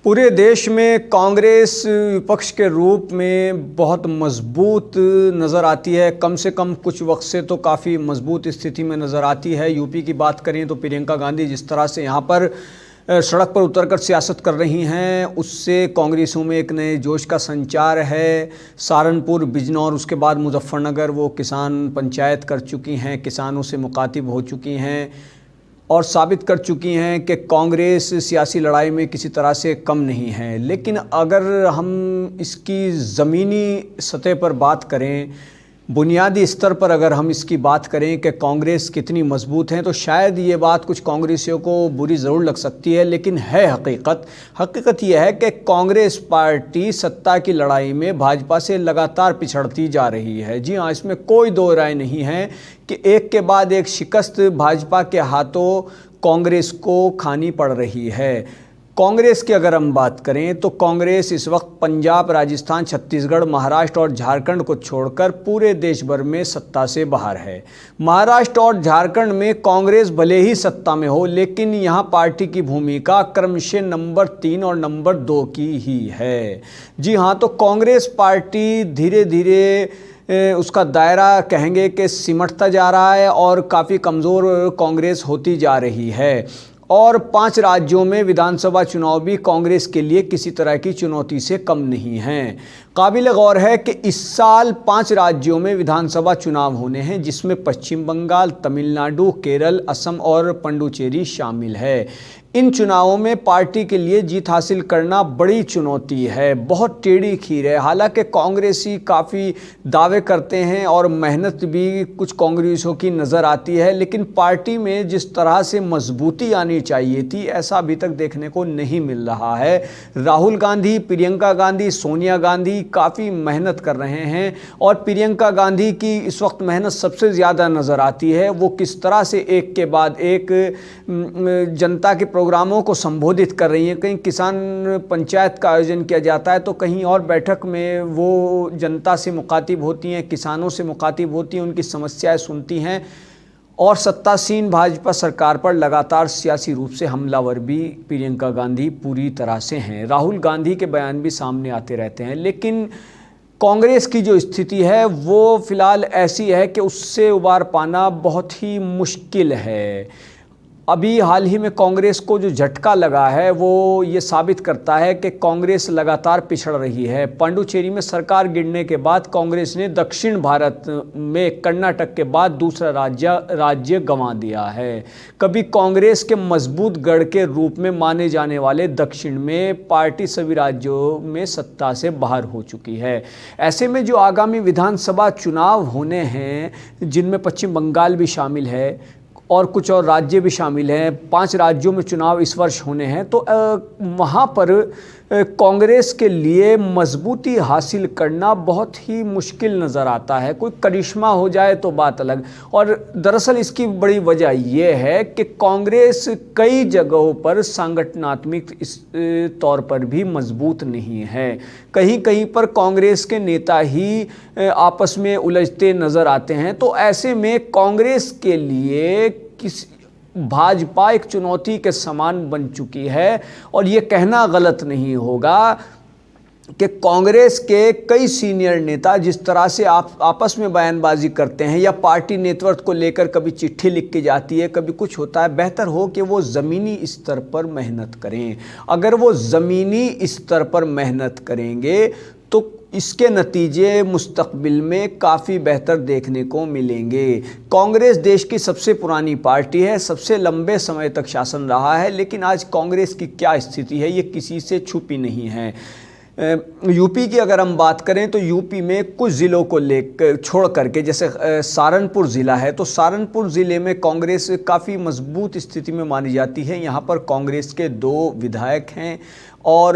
पूरे देश में कांग्रेस विपक्ष के रूप में बहुत मजबूत नज़र आती है। कम से कम कुछ वक्त से तो काफ़ी मजबूत स्थिति में नज़र आती है। यूपी की बात करें तो प्रियंका गांधी जिस तरह से यहाँ पर सड़क पर उतरकर सियासत कर रही हैं, उससे कांग्रेसियों में एक नए जोश का संचार है। सहारनपुर, बिजनौर, उसके बाद मुजफ्फरनगर वो किसान पंचायत कर चुकी हैं, किसानों से मुखातिब हो चुकी हैं और साबित कर चुकी हैं कि कांग्रेस सियासी लड़ाई में किसी तरह से कम नहीं है। लेकिन अगर हम इसकी ज़मीनी सतह पर बात करें, बुनियादी स्तर पर अगर हम इसकी बात करें कि कांग्रेस कितनी मजबूत है, तो शायद ये बात कुछ कांग्रेसियों को बुरी ज़रूर लग सकती है, लेकिन है हकीकत यह है कि कांग्रेस पार्टी सत्ता की लड़ाई में भाजपा से लगातार पिछड़ती जा रही है। जी हाँ, इसमें कोई दो राय नहीं है कि एक के बाद एक शिकस्त भाजपा के हाथों कांग्रेस को खानी पड़ रही है। कांग्रेस की अगर हम बात करें तो कांग्रेस इस वक्त पंजाब, राजस्थान, छत्तीसगढ़, महाराष्ट्र और झारखंड को छोड़कर पूरे देश भर में सत्ता से बाहर है। महाराष्ट्र और झारखंड में कांग्रेस भले ही सत्ता में हो, लेकिन यहाँ पार्टी की भूमिका क्रमशः नंबर 3 और नंबर 2 की ही है। जी हाँ, तो कांग्रेस पार्टी धीरे धीरे उसका दायरा कहेंगे कि सिमटता जा रहा है और काफ़ी कमज़ोर कांग्रेस होती जा रही है। और 5 राज्यों में विधानसभा चुनाव भी कांग्रेस के लिए किसी तरह की चुनौती से कम नहीं हैं। काबिल गौर है कि इस साल 5 राज्यों में विधानसभा चुनाव होने हैं, जिसमें पश्चिम बंगाल, तमिलनाडु, केरल, असम और पुडुचेरी शामिल है। इन चुनावों में पार्टी के लिए जीत हासिल करना बड़ी चुनौती है, बहुत टेढ़ी खीर है। हालांकि कांग्रेसी काफ़ी दावे करते हैं और मेहनत भी कुछ कांग्रेसियों की नज़र आती है, लेकिन पार्टी में जिस तरह से मजबूती आनी चाहिए थी, ऐसा अभी तक देखने को नहीं मिल रहा है। राहुल गांधी, प्रियंका गांधी, सोनिया गांधी काफ़ी मेहनत कर रहे हैं और प्रियंका गांधी की इस वक्त मेहनत सबसे ज़्यादा नज़र आती है। वो किस तरह से एक के बाद एक जनता के प्रोग्रामों को संबोधित कर रही हैं। कहीं किसान पंचायत का आयोजन किया जाता है तो कहीं और बैठक में वो जनता से मुखातिब होती हैं, किसानों से मुखातिब होती हैं, उनकी समस्याएं सुनती हैं और सत्तासीन भाजपा सरकार पर लगातार सियासी रूप से हमलावर भी प्रियंका गांधी पूरी तरह से हैं। राहुल गांधी के बयान भी सामने आते रहते हैं, लेकिन कांग्रेस की जो स्थिति है वो फ़िलहाल ऐसी है कि उससे उबार पाना बहुत ही मुश्किल है। अभी हाल ही में कांग्रेस को जो झटका लगा है वो ये साबित करता है कि कांग्रेस लगातार पिछड़ रही है। पुडुचेरी में सरकार गिरने के बाद कांग्रेस ने दक्षिण भारत में कर्नाटक के बाद दूसरा राज्य गंवा दिया है। कभी कांग्रेस के मजबूत गढ़ के रूप में माने जाने वाले दक्षिण में पार्टी सभी राज्यों में सत्ता से बाहर हो चुकी है। ऐसे में जो आगामी विधानसभा चुनाव होने हैं, जिनमें पश्चिम बंगाल भी शामिल है और कुछ और राज्य भी शामिल हैं, 5 राज्यों में चुनाव इस वर्ष होने हैं, तो वहाँ पर कांग्रेस के लिए मजबूती हासिल करना बहुत ही मुश्किल नज़र आता है। कोई करिश्मा हो जाए तो बात अलग। और दरअसल इसकी बड़ी वजह यह है कि कांग्रेस कई जगहों पर संगठनात्मक तौर पर भी मजबूत नहीं है। कहीं कहीं पर कांग्रेस के नेता ही आपस में उलझते नज़र आते हैं। तो ऐसे में कांग्रेस के लिए भाजपा एक चुनौती के समान बन चुकी है और ये कहना गलत नहीं होगा कि कांग्रेस के कई सीनियर नेता जिस तरह से आपस में बयानबाजी करते हैं या पार्टी नेतृत्व को लेकर कभी चिट्ठी लिख के जाती है, कभी कुछ होता है, बेहतर हो कि वो ज़मीनी स्तर पर मेहनत करें। अगर वो ज़मीनी स्तर पर मेहनत करेंगे तो इसके नतीजे मुस्तकबिल में काफ़ी बेहतर देखने को मिलेंगे। कांग्रेस देश की सबसे पुरानी पार्टी है, सबसे लंबे समय तक शासन रहा है, लेकिन आज कांग्रेस की क्या स्थिति है ये किसी से छुपी नहीं है। यूपी की अगर हम बात करें तो यूपी में कुछ ज़िलों को लेकर छोड़ करके, जैसे सहारनपुर ज़िला है, तो सहारनपुर ज़िले में कांग्रेस काफ़ी मजबूत स्थिति में मानी जाती है। यहाँ पर कांग्रेस के 2 विधायक हैं और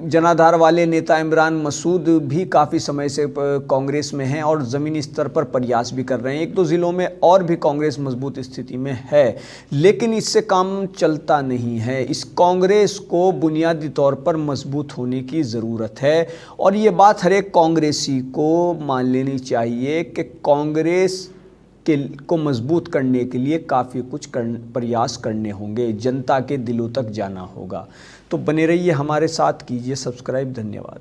जनाधार वाले नेता इमरान मसूद भी काफ़ी समय से कांग्रेस में हैं और ज़मीनी स्तर पर प्रयास भी कर रहे हैं। 1-2 ज़िलों में और भी कांग्रेस मजबूत स्थिति में है, लेकिन इससे काम चलता नहीं है। इस कांग्रेस को बुनियादी तौर पर मजबूत होने की ज़रूरत है और ये बात हर एक कांग्रेसी को मान लेनी चाहिए कि कांग्रेस को मजबूत करने के लिए काफ़ी कुछ प्रयास करने होंगे, जनता के दिलों तक जाना होगा। तो बने रहिए हमारे साथ, कीजिए सब्सक्राइब। धन्यवाद।